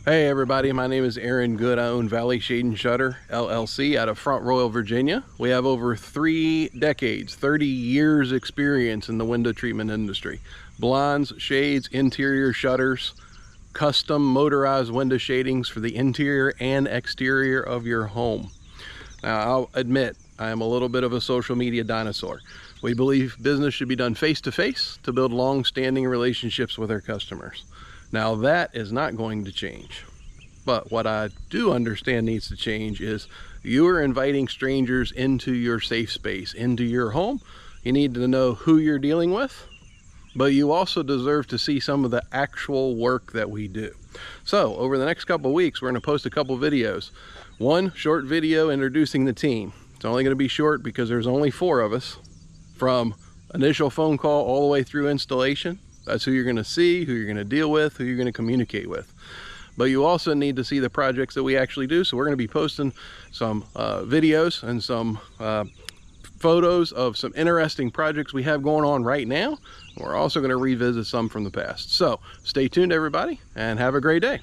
Hey everybody, my name is Aaron Good. I own Valley Shade and Shutter LLC out of Front Royal, Virginia. We have over 3 decades, 30 years experience in the window treatment industry. Blinds, shades, interior shutters, custom motorized window shadings for the interior and exterior of your home. Now, I'll admit, I am a little bit of a social media dinosaur. We believe business should be done face-to-face to build long-standing relationships with our customers. Now, that is not going to change. But what I do understand needs to change is you are inviting strangers into your safe space, into your home. You need to know who you're dealing with, but you also deserve to see some of the actual work that we do. So over the next couple of weeks, we're going to post a couple videos. One short video introducing the team. It's only going to be short because there's only 4 of us, from initial phone call all the way through installation. That's who you're going to see, who you're going to deal with, who you're going to communicate with. But you also need to see the projects that we actually do. So we're going to be posting some videos and some photos of some interesting projects we have going on right now. We're also going to revisit some from the past. So stay tuned, everybody, and have a great day.